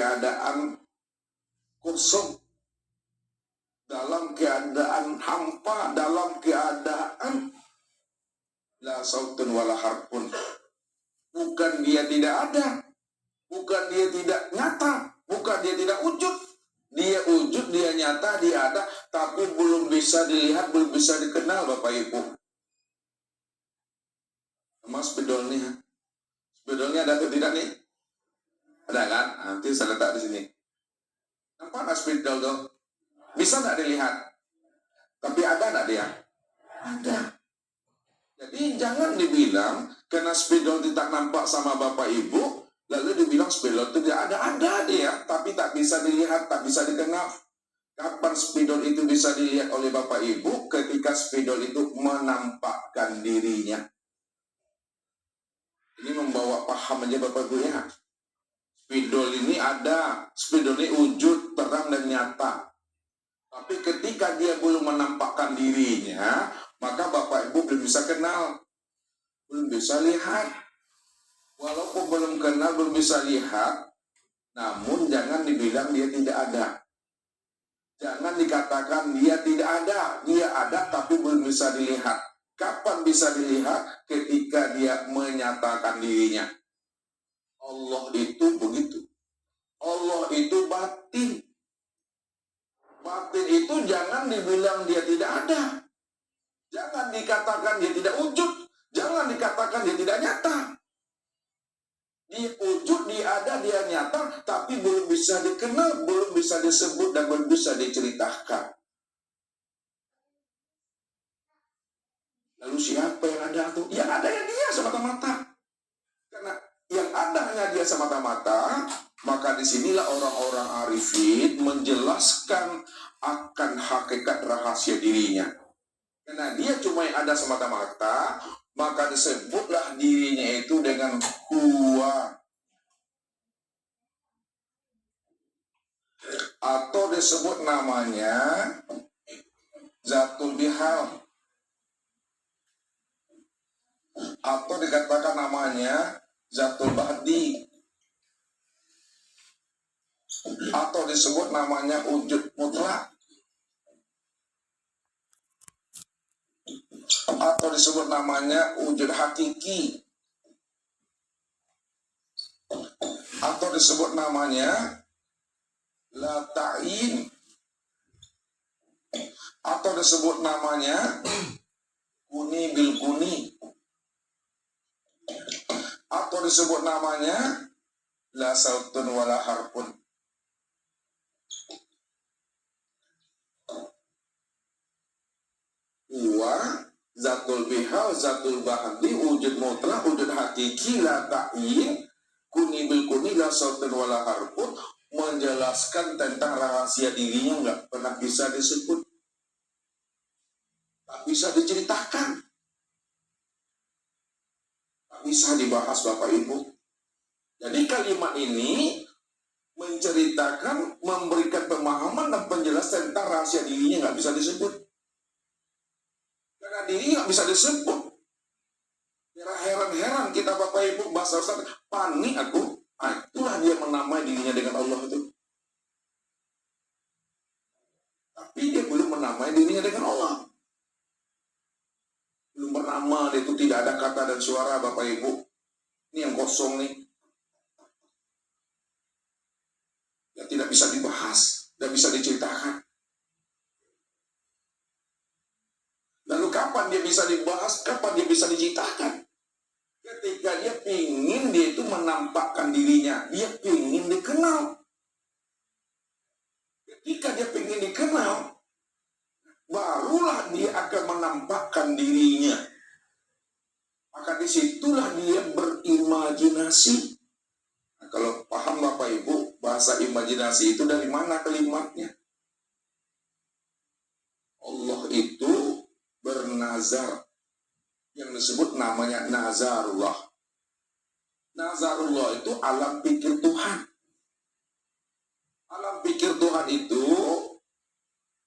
keadaan kosong, dalam keadaan hampa, dalam keadaan la sautun wala harpun. Bukan dia tidak ada, bukan dia tidak nyata, bukan dia tidak wujud. Dia wujud, dia nyata, dia ada, tapi belum bisa dilihat, belum bisa dikenal, Bapak Ibu. Mas spidolnya, spidolnya ada atau tidak nih? Ada kan? Nanti saya letak di sini. Nampak nggak spidol tuh? Bisa nggak dilihat? Tapi ada nggak dia? Ada. Jadi jangan dibilang karena spidol tidak nampak sama Bapak Ibu, lalu dibilang spidol itu tidak ada. Ada dia, tapi tak bisa dilihat, tak bisa dikenal. Kapan spidol itu bisa dilihat oleh Bapak Ibu? Ketika spidol itu menampakkan dirinya. Ini membawa paham aja Bapak Ibu ya. Spidol ini ada, spidol ini wujud, terang dan nyata. Tapi ketika dia belum menampakkan dirinya, maka Bapak Ibu belum bisa kenal, belum bisa lihat. Walaupun belum kenal, belum bisa lihat, namun jangan dibilang dia tidak ada. Jangan dikatakan dia tidak ada. Dia ada tapi belum bisa dilihat. Kapan bisa dilihat? Ketika dia menyatakan dirinya. Allah itu begitu. Allah itu batin. Batin itu jangan dibilang dia tidak ada. Jangan dikatakan dia tidak wujud. Jangan dikatakan dia tidak nyata. Dia wujud, dia ada, dia nyata, tapi belum bisa dikenal, belum bisa disebut, dan belum bisa diceritakan. Lalu siapa yang ada tuh? Yang ada ya dia semata-mata. Karena yang ada hanya dia semata-mata, maka disinilah orang-orang arifin menjelaskan akan hakikat rahasia dirinya. Karena dia cuma yang ada semata-mata, maka disebutlah dirinya itu dengan huwa. Atau disebut namanya zatul bihal. Atau dikatakan namanya zatul bahdi. Atau disebut namanya wujud mutlak. Atau disebut namanya wujud hakiki. Atau disebut namanya la ta'in. Atau disebut namanya kuni bil kuni. Atau disebut namanya la sautun wala harpun. Wa zatul bihal, zatul bahdi, wujud mutlak, wujud hakiki, la ta'in, kuni bil kuni, la sautun wala harpun, menjelaskan tentang rahasia dirinya nggak pernah bisa disebut, tak bisa diceritakan, tak bisa dibahas Bapak Ibu. Jadi kalimat ini menceritakan, memberikan pemahaman dan penjelasan tentang rahasia dirinya nggak bisa disebut. Karena diri nggak bisa disebut. Heran-heran kita Bapak Ibu, bahasa Ustaz, panik aku. Nah, itulah dia menamai dirinya dengan Allah itu. Tapi dia belum menamai dirinya dengan Allah. Belum bernama, dia itu tidak ada kata dan suara Bapak Ibu. Ini yang kosong nih. Yang tidak bisa dibahas, tidak bisa diceritakan. Lalu kapan dia bisa dibahas, kapan dia bisa diceritakan? Ketika dia ingin, dia itu menampakkan dirinya, dia ingin dikenal. Ketika dia ingin dikenal, barulah dia akan menampakkan dirinya. Maka disitulah dia berimajinasi. Nah, kalau paham Bapak Ibu, bahasa imajinasi itu dari mana kalimatnya? Allah itu bernazar, yang disebut namanya nazarullah. Nazarullah itu alam pikir Tuhan. Alam pikir Tuhan itu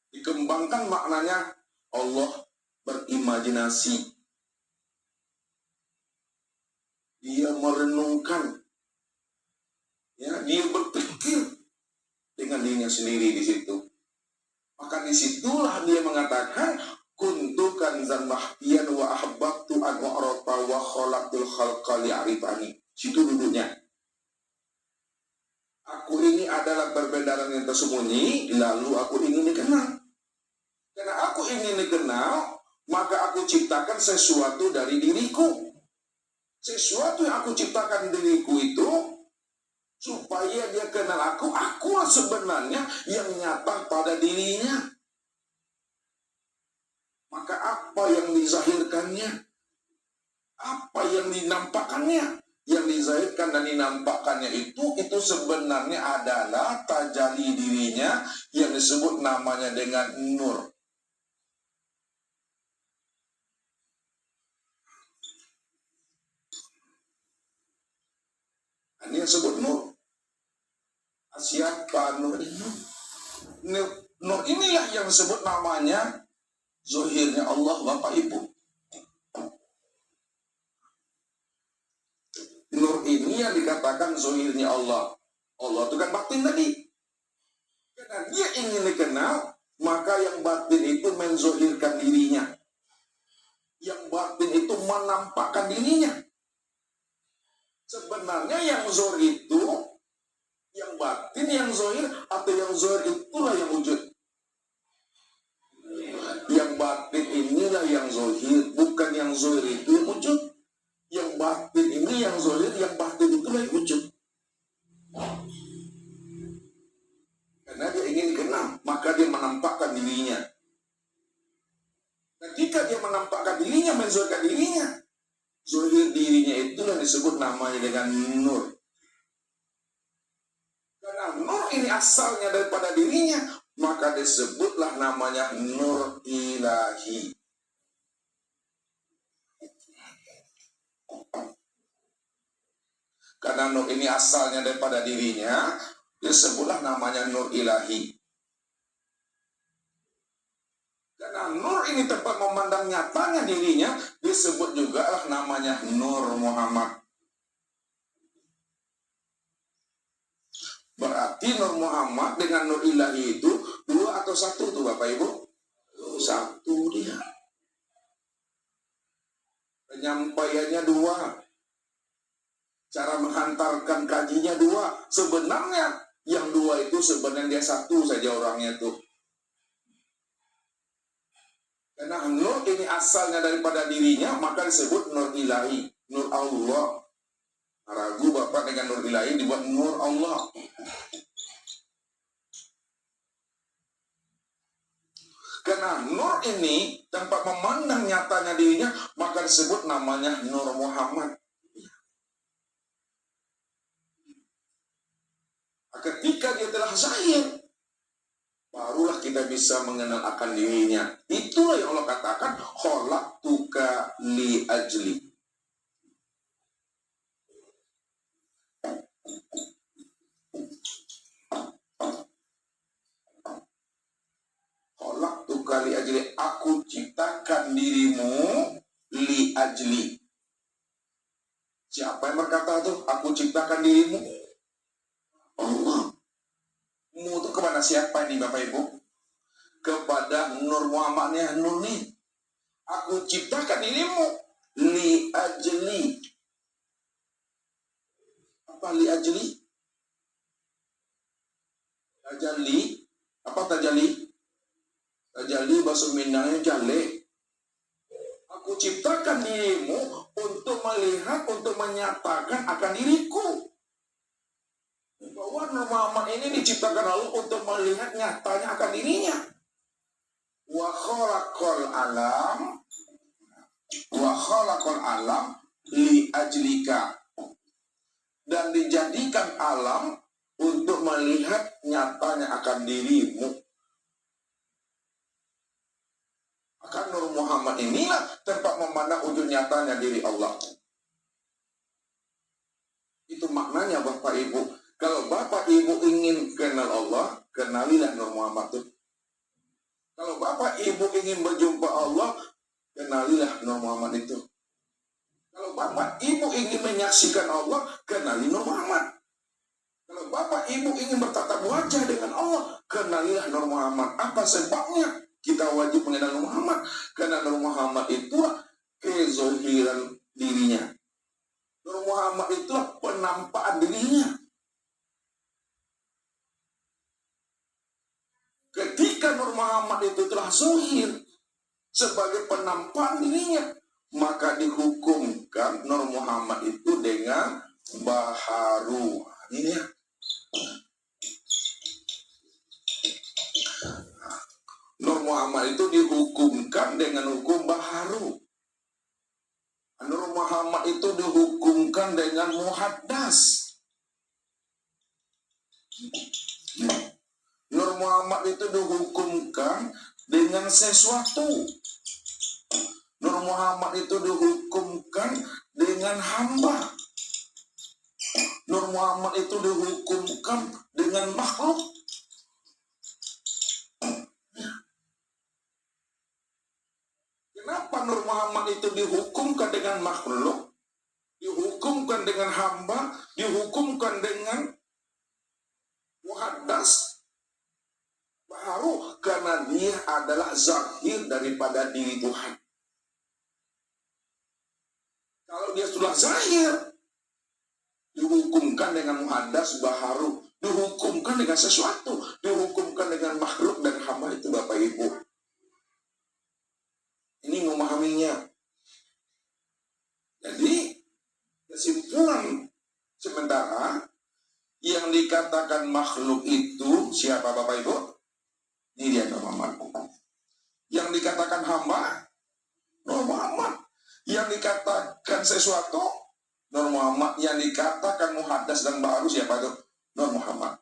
dikembangkan maknanya Allah berimajinasi. Dia merenungkan, ya, dia berpikir dirinya sendiri di situ. Maka disitulah dia mengatakan, kuntu kanzan mahdian wa ahbabtu an u'rafa wa khalaqtul khalqa li'arifani. Situ duduknya. Aku ini adalah perbedaan yang tersembunyi, lalu aku ingin dikenal. Karena aku ingin dikenal, maka aku ciptakan sesuatu dari diriku. Sesuatu yang aku ciptakan diriku itu, supaya dia kenal aku sebenarnya yang nyata pada dirinya. Maka apa yang dizahirkannya? Apa yang dinampakkannya? Yang dizahirkan dan dinampakkannya itu sebenarnya adalah tajalli dirinya yang disebut namanya dengan nur. Ini yang disebut nur. Siapa nur ini? Nur inilah yang disebut namanya zahirnya Allah, Bapak Ibu. Nur ini yang dikatakan zahirnya Allah. Allah itu kan batin tadi. Karena dia ingin dikenal, maka yang batin itu menzohirkan dirinya. Yang batin itu menampakkan dirinya. Sebenarnya yang zohir itu, yang batin yang zohir, atau yang zohir itulah yang wujud. Yang batin inilah yang zohir, bukan yang zohir itu yang wujud. Yang batin ini yang zohir, yang batin itulah yang wujud. Karena dia ingin dikenal, maka dia menampakkan dirinya. Ketika dia menampakkan dirinya, menzohirkan dirinya, zohir dirinya itulah disebut namanya dengan nur. Karena nur ini asalnya daripada dirinya, maka disebutlah namanya nur ilahi. Karena nur ini asalnya daripada dirinya, disebutlah namanya nur ilahi. Karena nur ini tempat memandang nyatanya dirinya, disebut juga lah namanya Nur Muhammad. Berarti Nur Muhammad dengan Nur Ilahi itu dua atau satu tuh Bapak Ibu? Satu dia. Penyampaiannya dua. Cara menghantarkan kajinya dua. Sebenarnya yang dua itu sebenarnya dia satu saja orangnya tuh. Karena nur ini asalnya daripada dirinya, maka disebut nur ilahi, nur Allah. Ragu Bapak dengan nur ilahi dibuat nur Allah. Karena nur ini tanpa memandang nyatanya dirinya, maka disebut namanya Nur Muhammad. Ketika dia telah zahir, barulah kita bisa mengenal akan dirinya. Itulah yang Allah katakan, khalaqtuka li ajli. Khalaqtuka li ajli, aku ciptakan dirimu li ajli. Siapa yang berkata itu? Aku ciptakan dirimu. Allah. Mu itu kepada siapa ini Bapak Ibu? Kepada Nur Muhammadnya Nur nih. Aku ciptakan dirimu li ajli. Apa li ajli? Tajalli. Apa tajalli? Tajalli bahasa Minangnya jale. Aku ciptakan dirimu untuk melihat, untuk menyatakan akan diriku. Bahwa Nur Muhammad ini diciptakan lalu untuk melihat nyatanya akan dirinya. Wa khalaqal alam li ajlika. Dan dijadikan alam untuk melihat nyatanya akan dirimu. Maka Nur Muhammad inilah tempat memandang wujud nyatanya diri Allah. Itu maknanya Bapak Ibu. Kalau Bapak Ibu ingin kenal Allah, kenalilah Nur Muhammad itu. Kalau Bapak Ibu ingin berjumpa Allah, kenalilah Nur Muhammad itu. Kalau Bapak Ibu ingin menyaksikan Allah, kenali Nur Muhammad. Kalau Bapak Ibu ingin bertatap wajah dengan Allah, kenalilah Nur Muhammad. Apa sebabnya kita wajib mengenal Nur Muhammad? Karena Nur Muhammad itulah kezohiran dirinya. Nur Muhammad itulah penampakan dirinya. Ketika Nur Muhammad itu telah zohir sebagai penampakan dirinya, maka dihukumkan Nur Muhammad itu dengan baharu. Ini ya. Nur Muhammad itu dihukumkan dengan hukum baharu. Nur Muhammad itu dihukumkan dengan muhaddas. Nur Muhammad itu dihukumkan dengan sesuatu. Nur Muhammad itu dihukumkan dengan hamba. Nur Muhammad itu dihukumkan dengan makhluk. Kenapa Nur Muhammad itu dihukumkan dengan makhluk, dihukumkan dengan hamba, dihukumkan dengan muhaddas? Baru karena dia adalah zahir daripada diri Tuhan. Kalau dia sudah zahir, dihukumkan dengan muhaddas, baharu, dihukumkan dengan sesuatu, dihukumkan dengan makhluk dan hamba. Itu Bapak Ibu. Ini memahaminya. Jadi kesimpulan sementara yang dikatakan makhluk itu siapa Bapak Ibu? Ini dia Nur Muhammad. Yang dikatakan hamba, Nur Muhammad. Yang dikatakan sesuatu, Nur Muhammad. Yang dikatakan muhaddas dan baru siapa itu? Nur Muhammad.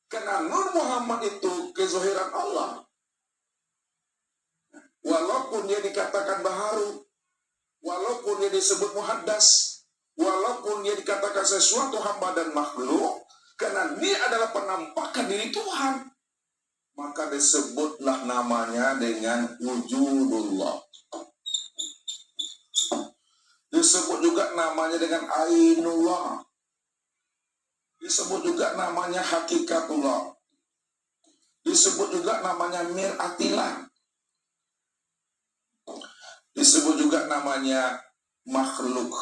Karena Nur Muhammad itu kezohiran Allah. Walaupun dia dikatakan baharu, walaupun dia disebut muhaddas, walaupun dia dikatakan sesuatu hamba dan makhluk, karena dia adalah penampakan diri Tuhan, maka disebutlah namanya dengan wujudullah. Disebut juga namanya dengan ainullah. Disebut juga namanya hakikatullah. Disebut juga namanya miratillah. Disebut juga namanya makhluk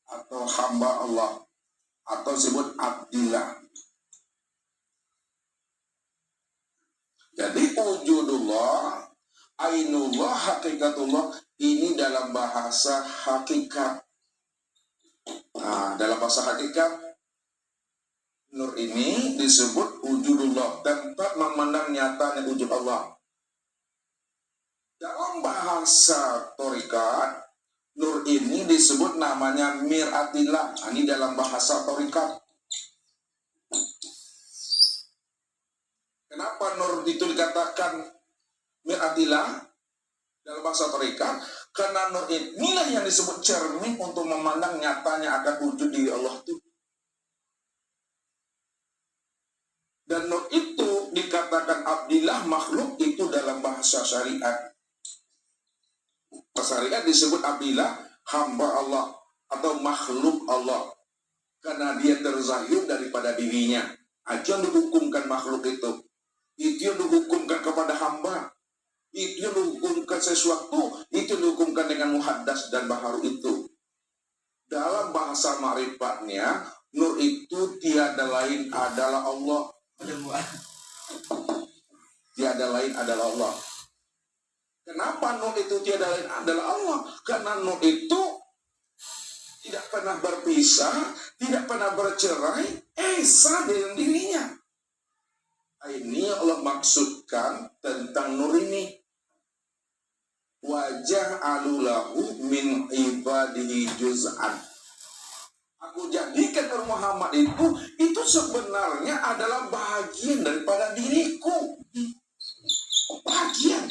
atau hamba Allah atau disebut abdillah. Jadi wujudullah, ainullah, hakikatullah ini dalam bahasa hakikat. Nah, dalam bahasa hakikat nur ini disebut wujudullah, tempat memandang nyatanya wujud Allah. Dalam bahasa torikat, nur ini disebut namanya miratillah. Ini dalam bahasa torikat. Kenapa nur itu dikatakan miratillah dalam bahasa torikat? Karena nur inilah yang disebut cermin untuk memandang nyatanya akan wujud diri Allah itu. Dan nur itu dikatakan abdillah, makhluk itu dalam bahasa syariat. Syariat disebut abdillah, hamba Allah atau makhluk Allah, karena dia terzahir daripada dirinya. Itu yang dihukumkan makhluk itu yang dihukumkan kepada hamba, itu yang dihukumkan sesuatu, itu yang dihukumkan dengan muhaddas dan baharu itu. Dalam bahasa ma'rifatnya, nur itu tiada lain adalah Allah. Tiada lain adalah Allah. Kenapa nur itu tiada lain adalah Allah? Karena nur itu tidak pernah berpisah, tidak pernah bercerai, esa dengan dirinya. Ini Allah maksudkan tentang nur ini. Wajah alulahu min ibadihi juz'an. Aku jadikan Nur Muhammad itu sebenarnya adalah bagian daripada diriku. Bagian.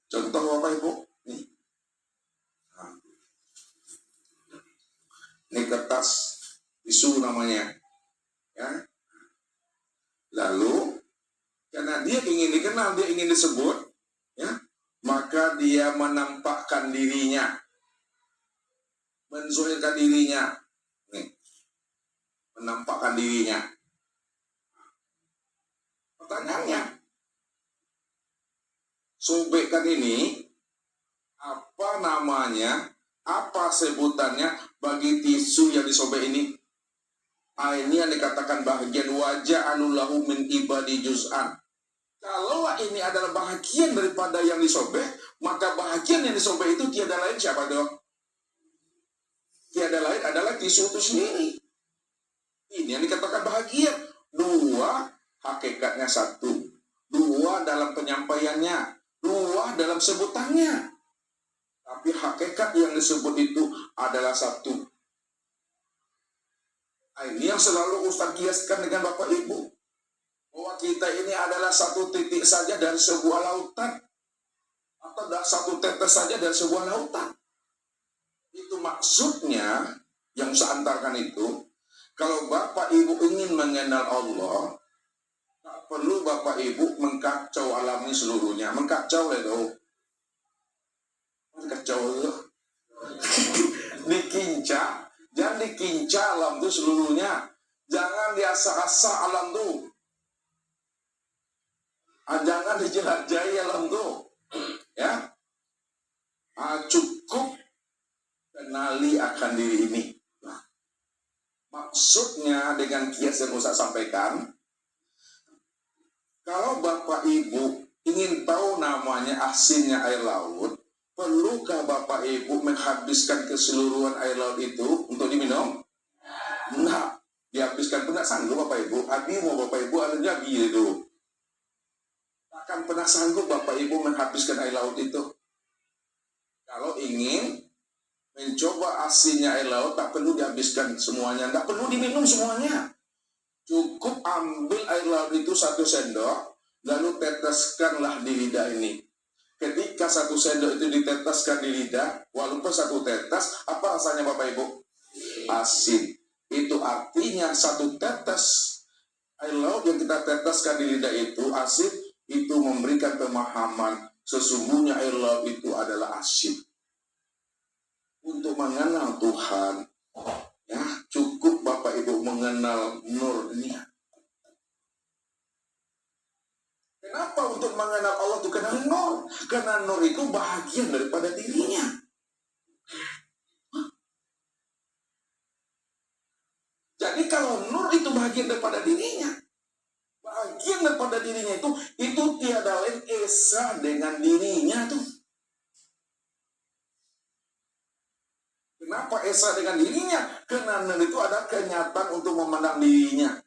Contoh Bapak Ibu, ini kertas tisu namanya, ya. Lalu karena dia ingin dikenal, dia ingin disebut, ya, maka maka dia menampakkan dirinya, menzuhirkan dirinya, nih, menampakkan dirinya. Pertanyaannya, sobekan ini apa namanya, apa sebutannya bagi tisu yang disobek ini? Ini yang dikatakan bahagian wajah anulahu min ibadi juz'an. Kalau ini adalah bahagian daripada yang disobek, maka bahagian yang disobek itu tiada lain siapa dong? Tiada lain adalah tisu itu sendiri. Ini yang dikatakan bahagian. Dua, hakikatnya satu. Dua dalam penyampaiannya. Dua dalam sebutannya. Tapi hakikat yang disebut itu adalah satu. Ini yang selalu Ustaz kiaskan dengan Bapak Ibu. Bahwa kita ini adalah satu titik saja dari sebuah lautan. Atau satu tetes saja dari sebuah lautan. Itu maksudnya, yang saya antarkan itu, kalau Bapak Ibu ingin mengenal Allah, tak perlu Bapak Ibu mengkacau alam ini seluruhnya. Mengkacau itu. Mengkacau itu. Dikinca. Jangan dikinca alam itu seluruhnya. Jangan diasah-asah alam itu. Jangan dijelajahi alam itu, ya. Cukup kenali akan diri ini. Nah, maksudnya dengan kias yang Ustaz sampaikan, kalau Bapak Ibu ingin tahu namanya asinnya air laut, perlukah Bapak Ibu menghabiskan keseluruhan air laut itu untuk diminum? Nah, dihabiskan pun tak sanggup Bapak Ibu. Abi mau Bapak Ibu airnya biar itu. Akan pernah sanggup Bapak Ibu menghabiskan air laut itu. Kalau ingin mencoba asinnya air laut, tak perlu dihabiskan semuanya, tak perlu diminum semuanya. Cukup ambil air laut itu 1 sendok, lalu teteskanlah di lidah ini. Ketika 1 sendok itu diteteskan di lidah, walaupun 1 tetes, apa rasanya Bapak Ibu? Asin. Itu artinya 1 tetes air laut yang kita teteskan di lidah itu asin. Itu memberikan pemahaman sesungguhnya air laut itu adalah asin. Untuk mengenal Tuhan, ya cukup Bapak Ibu mengenal nurnya. Kenapa untuk mengenal Allah itu kenal nur? Karena nur itu bahagian daripada dirinya. Jadi kalau nur itu bahagian daripada dirinya, bagian daripada dirinya itu tiada lain esa dengan dirinya tuh. Kenapa esa dengan dirinya? Karena itu ada kenyataan untuk memandang dirinya.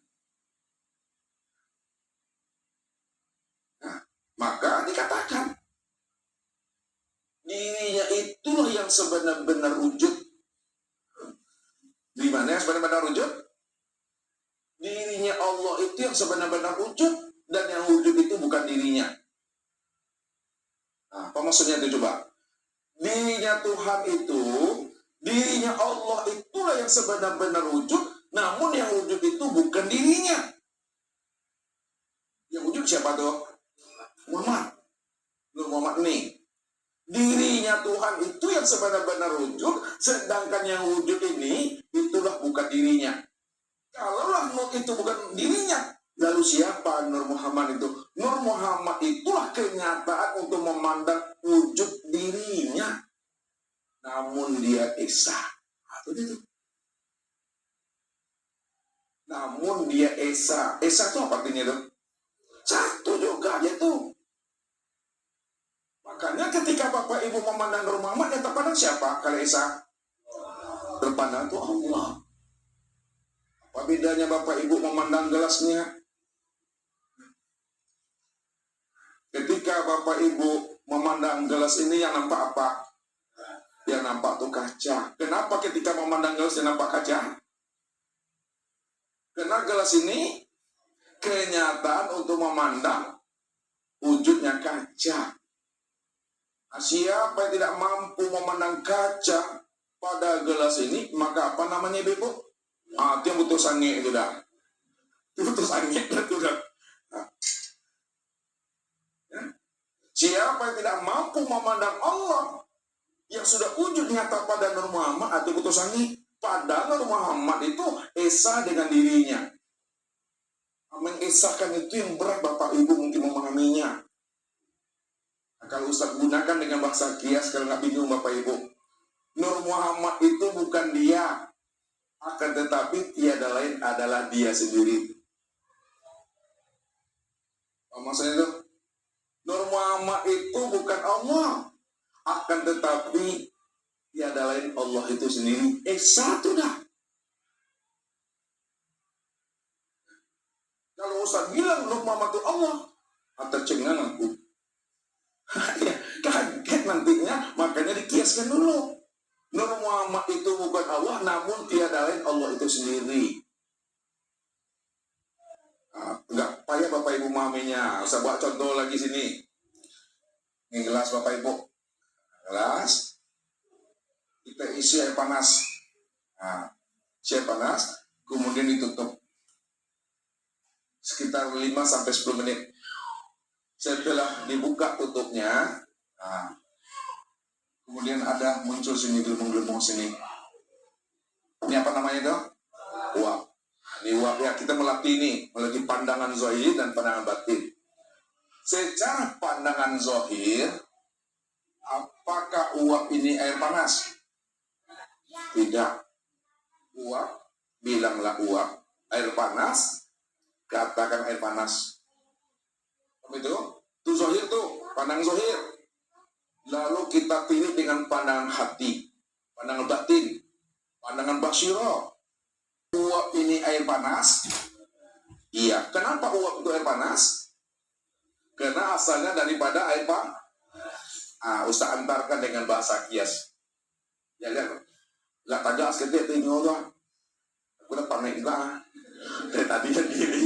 Nah, maka dikatakan dirinya itulah yang sebenar-benar wujud. Di mana yang sebenar-benar wujud? Dirinya Allah itu yang sebenar-benar wujud, dan yang wujud itu bukan dirinya. Nah, apa maksudnya itu coba? Dirinya Tuhan itu, dirinya Allah itulah yang sebenar-benar wujud, namun yang wujud itu bukan dirinya. Yang wujud siapa tuh? Muhammad. Nur Muhammad nih. Dirinya Tuhan itu yang sebenar-benar wujud, sedangkan yang wujud ini itulah bukan dirinya. Kalaulah Nur itu bukan dirinya, lalu siapa Nur Muhammad itu? Nur Muhammad itulah kenyataan untuk memandang wujud dirinya. Namun dia esa. Itu. Namun dia esa. Esa itu apa artinya itu? Satu juga itu. Makanya ketika Bapak Ibu memandang Nur Muhammad, yang terpandang siapa? Kalau esa terpandang itu Allah. Apa bedanya Bapak Ibu memandang gelasnya? Ketika Bapak Ibu memandang gelas ini, yang nampak apa? Yang nampak itu kaca. Kenapa ketika memandang gelas yang nampak kaca? Karena gelas ini kenyataan untuk memandang wujudnya kaca. Nah, siapa yang tidak mampu memandang kaca pada gelas ini, maka apa namanya Ibu? Itu yang butuh sange itu dah. Itu butuh sange itu dah. Nah. Ya. Siapa siapa yang tidak mampu memandang Allah yang sudah wujud nyata pada Nur Muhammad atau utusannya, padahal Nur Muhammad itu esa dengan dirinya. Mengesahkan itu yang berat, Bapak Ibu mungkin memahaminya. Nah, kalau Ustaz gunakan dengan bahasa kias, kalau nggak bingung Bapak Ibu, Nur Muhammad itu bukan dia, akan tetapi tiada lain adalah dia sendiri. Maksudnya itu, Nur Muhammad itu bukan Allah, akan tetapi tiada lain Allah itu sendiri. Satu dah. Kalau Ustaz bilang Nur Muhammad itu Allah, atau cengang aku. Ya, kaget nantinya, makanya dikiaskan dulu. Nur Muhammad itu bukan Allah, namun tiada lain Allah itu sendiri. Enggak payah Bapak Ibu memahaminya. Saya buat contoh lagi sini. Ini gelas Bapak Ibu. Gelas. Kita isi air panas. Nah, isi air panas, kemudian ditutup. Sekitar 5-10 menit. Setelah dibuka tutupnya, nah, kemudian ada muncul sini gelembung-gelembung sini. Ini apa namanya itu? Uap. Ini uap ya, kita melatih pandangan zahir dan pandangan batin. Secara pandangan zahir, apakah uap ini air panas? Tidak. Uap, bilanglah uap. Air panas, katakan air panas. Itu zahir tuh, pandang zahir. Lalu kita pilih dengan pandangan hati, pandangan batin, pandangan basyirah. Uap ini air panas? Iya. Kenapa uap itu air panas? Karena asalnya daripada air panas. Ustaz antarkan dengan bahasa kias. Ya lihat, nggak tajak seketik tinggal doang. Aku udah panik juga. Dari tadi sendiri.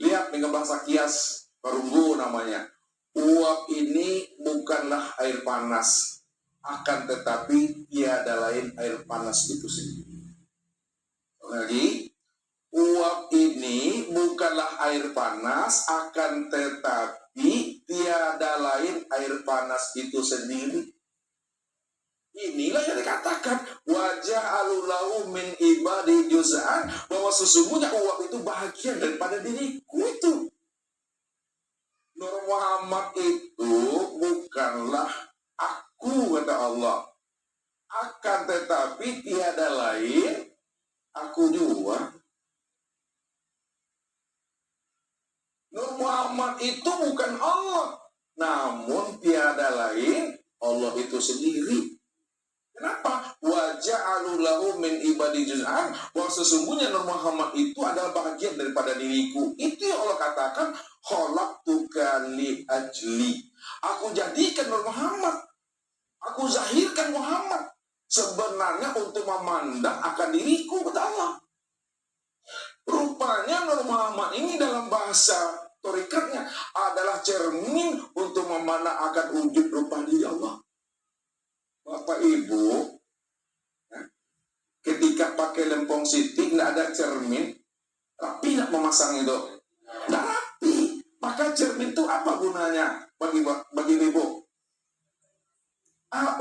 Lihat dengan bahasa kias. Perunggu namanya. Uap ini bukanlah air panas, akan tetapi tiada lain air panas itu sendiri. Lagi, uap ini bukanlah air panas, akan tetapi tiada lain air panas itu sendiri. Inilah yang dikatakan wajah alulahu min ibadi juz'an, bahwa sesungguhnya uap itu bahagian daripada diriku itu. Nur Muhammad itu bukanlah aku, kata Allah. Akan tetapi tiada lain aku juga. Nur Muhammad itu bukan Allah, namun tiada lain Allah itu sendiri. Kenapa? Waja'alu lahu min ibadi juz'an, bahwa sesungguhnya Nur Muhammad itu adalah bagian daripada diriku. Itu yang Allah katakan, khalaqtuka li ajli. Aku jadikan Nur Muhammad, aku zahirkan Muhammad sebenarnya untuk memandang akan diriku, kata Allah. Rupanya Nur Muhammad ini dalam bahasa torikatnya adalah cermin untuk memandang akan wujud rupa diri Allah. Bapak Ibu, ketika pakai lempong siti nggak ada cermin, rapi nggak memasang itu? Nggak rapi. Maka cermin itu apa gunanya bagi Ibu?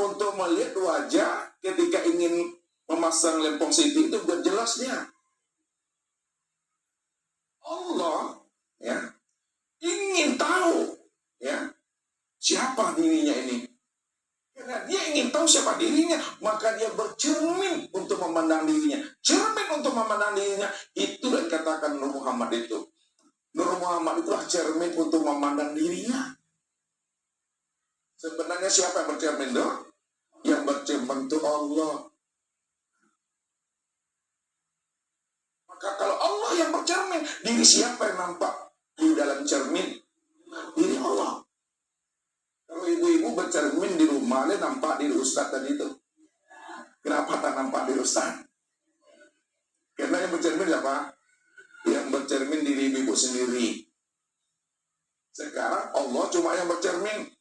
Untuk melihat wajah ketika ingin memasang lempong siti itu biar jelas dia. Allah ya ingin tahu ya siapa dirinya ini. Karena dia ingin tahu siapa dirinya, maka dia bercermin untuk memandang dirinya. Cermin untuk memandang dirinya, itulah dikatakan Nur Muhammad itu. Nur Muhammad itulah cermin untuk memandang dirinya. Sebenarnya siapa yang bercermin itu? Yang bercermin itu Allah. Maka kalau Allah yang bercermin, diri siapa yang nampak di dalam cermin? Diri Allah. Kalau ibu-ibu bercermin di rumah, dia nampak diri Ustaz tadi itu. Kenapa tak nampak diri Ustaz? Karena yang bercermin siapa? Yang bercermin diri ibu sendiri. Sekarang Allah cuma yang bercermin.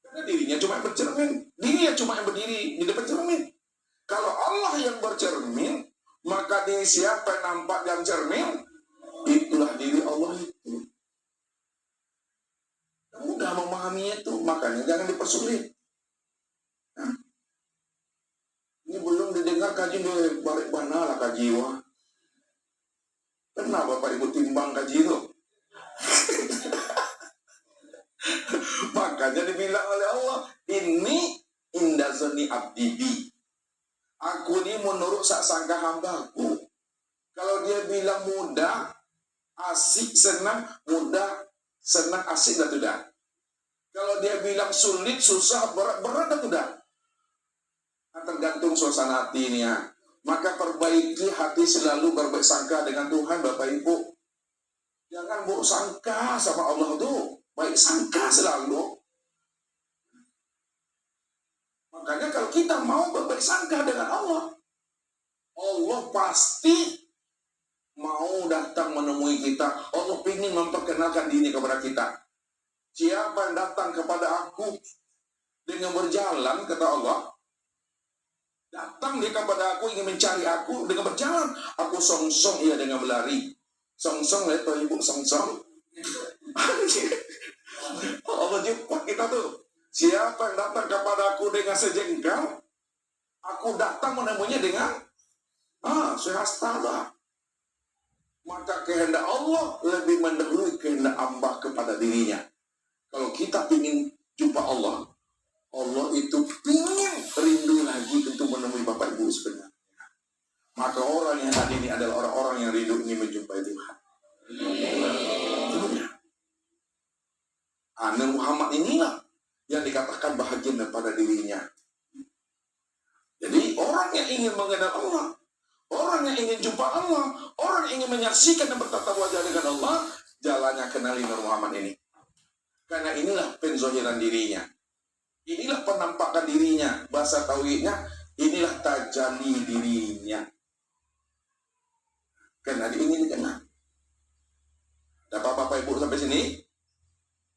Karena dirinya cuma yang bercermin. Dirinya cuma yang berdiri di depan cermin. Kalau Allah yang bercermin, maka diri siapa yang nampak dalam cermin? Itulah diri Allah itu. Mudah memahami itu, makanya jangan dipersulit. Nah, ini belum didengar kaji dari balik mana lah kaji wah. Kenapa Bapak Ibu timbang kaji itu? Makanya dibilang oleh Allah, ini indazani abdibi. Aku ini menurut sangka hambaku. Kalau dia bilang mudah, asik, senang, mudah, senang, asik, dah sudah. Kalau dia bilang sulit, susah, berat, berat, dah sudah. Nah, tergantung suasana hati ini ya. Maka perbaiki hati selalu berbaik sangka dengan Tuhan, Bapak Ibu. Jangan buruk sangka sama Allah tuh. Baik sangka selalu. Makanya kalau kita mau berbaik sangka dengan Allah, Allah pasti mau datang menemui kita. Allah ingin memperkenalkan diri kepada kita. Siapa yang datang kepada aku dengan berjalan, kata Allah, datang dia kepada aku, ingin mencari aku dengan berjalan. Aku song-song ia dengan berlari. Song-song, lihat tuh ibu, song-song. Allah jumpa kita tuh. Siapa yang datang kepada aku dengan sejengkal, aku datang menemuinya dengan sehasta. Maka kehendak Allah lebih mendahului kehendak hamba kepada dirinya. Kalau kita ingin jumpa Allah, Allah itu ingin rindu lagi untuk menemui Bapak Ibu sebenarnya. Maka orang yang tadi ini adalah orang-orang yang rindu ingin menjumpai Tuhan. Nabi Muhammad inilah yang dikatakan bahagia daripada dirinya. Jadi orang yang ingin mengenal Allah, orang yang ingin jumpa Allah, orang yang ingin menyaksikan dan bertatap wajah dengan Allah, jalannya kenali Nur Muhammad ini. Karena inilah penzohiran dirinya. Inilah penampakan dirinya. Bahasa tauhidnya, inilah tajali dirinya. Karena ingin dikenal. Dapat Bapak Ibu sampai sini?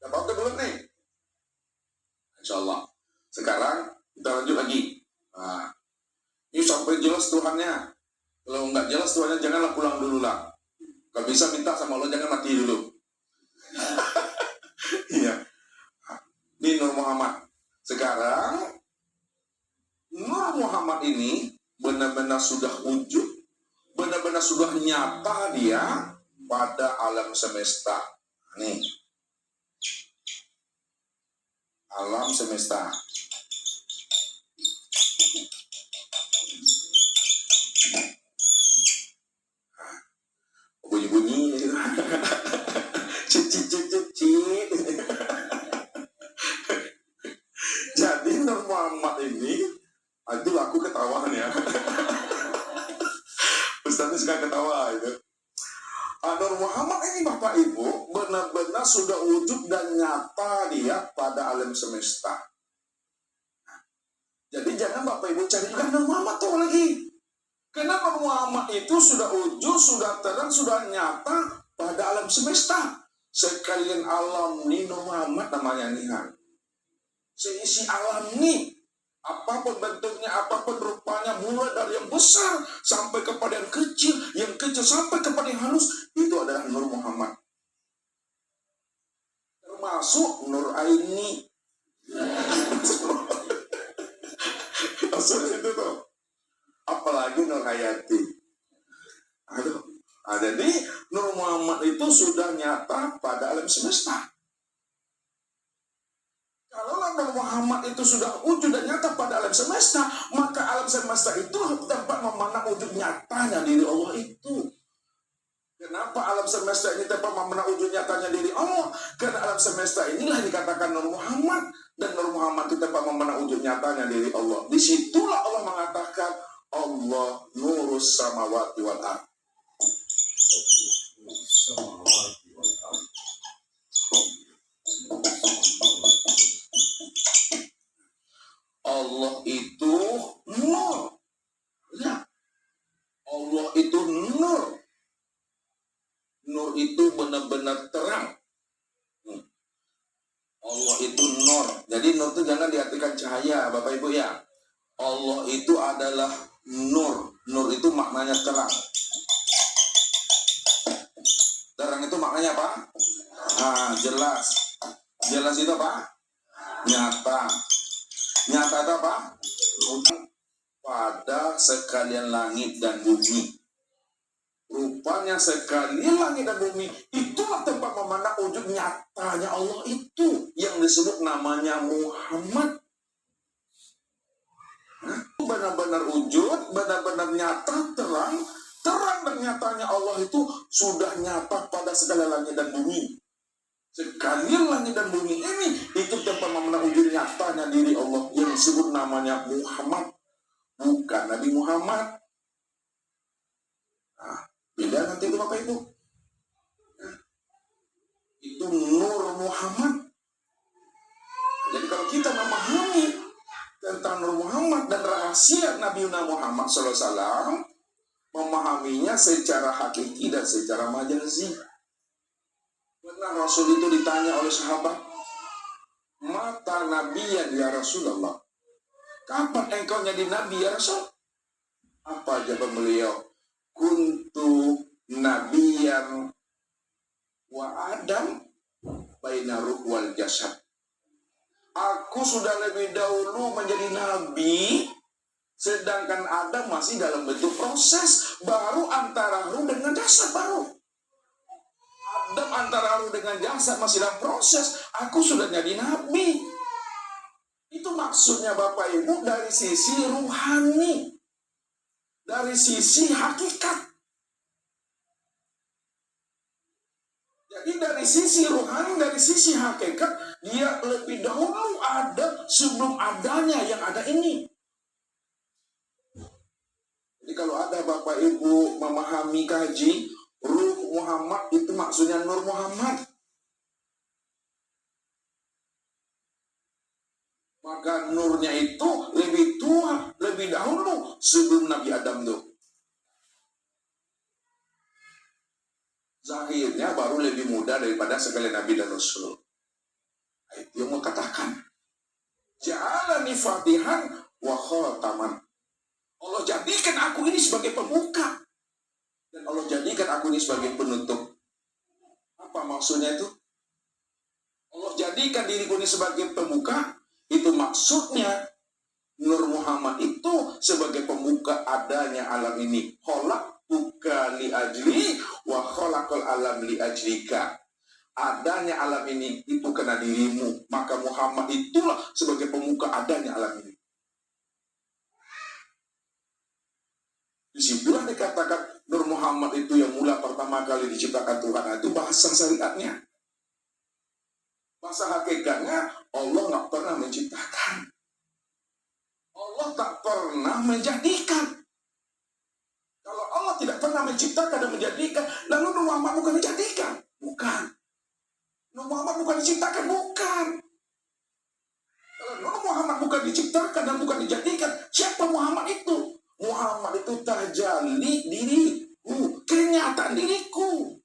Dapat belum nih? Insya Allah. Sekarang kita lanjut lagi. Nah, ini sampai jelas Tuhannya. Kalau nggak jelas Tuhannya, janganlah pulang dulu lah. Kalau bisa minta sama Allah, jangan mati dulu. Iya. Ini Nur Muhammad. Sekarang Nur Muhammad ini benar-benar sudah wujud, benar-benar sudah nyata dia pada alam semesta. Nih, alam semesta. Bunyi-bunyi gitu. Cicit. Jadi Nur Muhammad ini, itu aku ketawa ya. Ustaznya suka ketawa itu. Nur Muhammad ini Bapak Ibu benar-benar sudah wujud dan nyata dia pada alam semesta. Jadi jangan Bapak Ibu cari Nur Muhammad tuh lagi. Karena Nur Muhammad itu sudah wujud, sudah terang, sudah nyata pada alam semesta. Sekalian alam ini Nur Muhammad namanya nih. Seisi alam ini, apapun bentuknya, apapun rupanya, mulai dari yang besar sampai kepada yang kecil sampai kepada yang halus, itu adalah Nur Muhammad. Termasuk Nur Aini. Maksudnya itu tuh. Apalagi Nur Hayati. Jadi Nur Muhammad itu sudah nyata pada alam semesta. Kalau Nur Muhammad itu sudah wujud dan nyata pada alam semesta, maka alam semesta itu tempat memandang wujud nyatanya diri Allah itu. Kenapa alam semesta ini tempat memandang wujud nyatanya diri Allah? Karena alam semesta inilah dikatakan Nur Muhammad, dan Nur Muhammad itu tempat memandang wujud nyatanya diri Allah. Disitulah Allah mengatakan Allah nurus samawati wal ardh. Allah itu nur. Ya. Allah itu nur. Nur itu benar-benar terang. Allah itu nur. Jadi nur itu jangan diartikan cahaya, Bapak Ibu ya. Allah itu adalah nur. Nur itu maknanya terang. Terang itu maknanya apa? Jelas. Jelas itu apa? Nyata. Nyata itu apa? Pada sekalian langit dan bumi. Rupanya sekalian langit dan bumi, itulah tempat memandang wujud nyatanya Allah itu, yang disebut namanya Muhammad. Benar-benar wujud, benar-benar nyata, terang dan nyatanya Allah itu sudah nyata pada segala langit dan bumi. Sekalian langit dan bumi ini, itu tempat memandang wujud nyatanya diri Allah, yang disebut namanya Muhammad. Bukan Nabi Muhammad. Nah, beda nanti itu Bapak Ibu. Itu Nur Muhammad. Jadi kalau kita memahami tentang Nur Muhammad dan rahasia Nabi Muhammad SAW, memahaminya secara hakiki dan secara majazi. Benar Rasul itu ditanya oleh sahabat, mata nabiyan ya Rasulullah, kapan engkau jadi nabi ya Rasul? Apa jawaban beliau? Kuntu nabiyan wa Adam baina ruh wal jasad. Aku sudah lebih dahulu menjadi nabi, sedangkan Adam masih dalam bentuk proses, baru antara ruh dengan jasad baru. Adam antara ruh dengan jasad masih dalam proses, aku sudah jadi nabi. Itu maksudnya Bapak Ibu dari sisi ruhani, dari sisi hakikat. Jadi dari sisi ruhani, dari sisi hakikat, dia lebih dahulu ada sebelum adanya yang ada ini. Jadi kalau ada Bapak Ibu memahami kaji, Ruh Muhammad itu maksudnya Nur Muhammad. Maka nurnya itu lebih tua, lebih dahulu sebelum Nabi Adam itu. Zahirnya baru lebih muda daripada segala Nabi dan Rasul. Itu yang mau katakan. Ja'alani fatihan wa khataman. Allah jadikan aku ini sebagai pembuka. Dan Allah jadikan aku ini sebagai penutup. Apa maksudnya itu? Allah jadikan diriku ini sebagai pembuka. Itu maksudnya Nur Muhammad itu sebagai pembuka adanya alam ini. Khalaqtuka li ajli wa khalaqal alam li ajlika. Adanya alam ini itu karena dirimu. Maka Muhammad itulah sebagai pembuka adanya alam ini. Disitulah dikatakan Nur Muhammad itu yang mula pertama kali diciptakan Tuhan. Itu bahasa syariatnya. Bahasa hakikatnya Allah nggak pernah menciptakan. Allah tak pernah menjadikan. Kalau Allah tidak pernah menciptakan dan menjadikan, lalu Nur Muhammad bukan dijadikan? Bukan. Nur Muhammad bukan diciptakan? Bukan. Kalau Nur Muhammad bukan diciptakan dan bukan dijadikan, siapa Muhammad itu? Muhammad itu tajalli diriku, kenyataan diriku.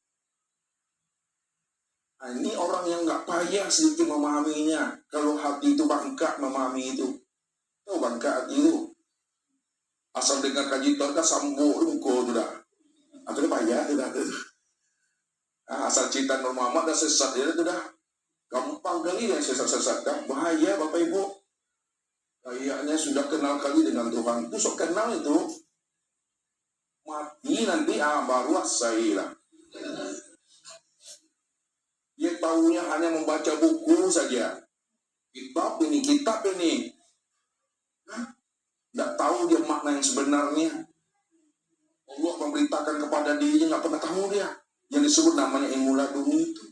Nah, ini orang yang nggak payah sedikit memahaminya. Kalau hati itu bangka memahami itu. Tahu bangka hati itu. Asal dengar kaji itu, sambung rungko sudah. Akhirnya payah sudah. Nah, asal cinta Nur Muhammad dah sesat dia sudah. Gampang kali yang sesat-sesat kan. Bahaya Bapak Ibu. Kayaknya sudah kenal kali dengan Tuhan. Itu sok kenal itu. Mati nanti baru asailah. Dia tahunya hanya membaca buku saja. Kitab ini. Tidak tahu dia makna yang sebenarnya. Allah memberitakan kepada dirinya, nggak pernah tahu dia. Yang disebut namanya ilmu laduni itu.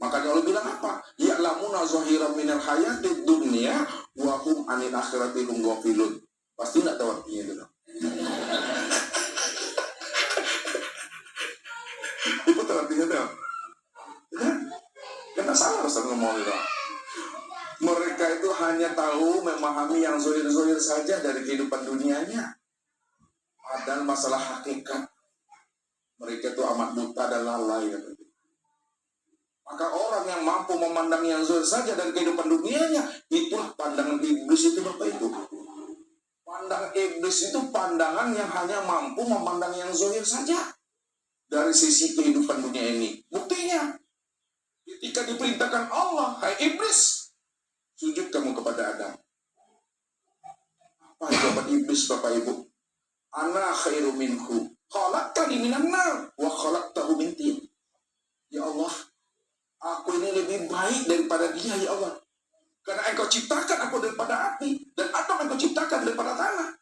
Makanya Allah bilang apa? Ya'lamuna zahiran minal hayatid dunya wa hum 'anil akhirati hum ghafilun. Pasti enggak tahu artinya itu. Itu artinya itu. Karena salah Ustaz ngomong itu. Mereka itu hanya tahu memahami yang zahir-zahir saja dari kehidupan dunianya. Padahal masalah hakikat mereka itu amat buta dan lalai. Maka orang yang mampu memandang yang zahir saja dari kehidupan dunianya, itulah pandangan iblis itu Bapak Ibu. Pandangan iblis itu pandangan yang hanya mampu memandang yang zahir saja dari sisi kehidupan dunia ini. Buktinya, Ketika diperintahkan Allah, hai iblis, sujud kamu kepada Adam. Apa jawaban iblis, Bapak Ibu? Ana khairu minhu, khalaqtani minan nar wa khalaqtahu min tin. Ya Allah, aku ini lebih baik daripada dia, ya Allah. Karena engkau ciptakan aku daripada api, dan Adam engkau ciptakan daripada tanah.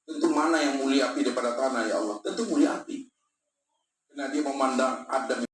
Tentu mana yang mulia, api daripada tanah, ya Allah? Tentu mulia api. Karena dia memandang Adam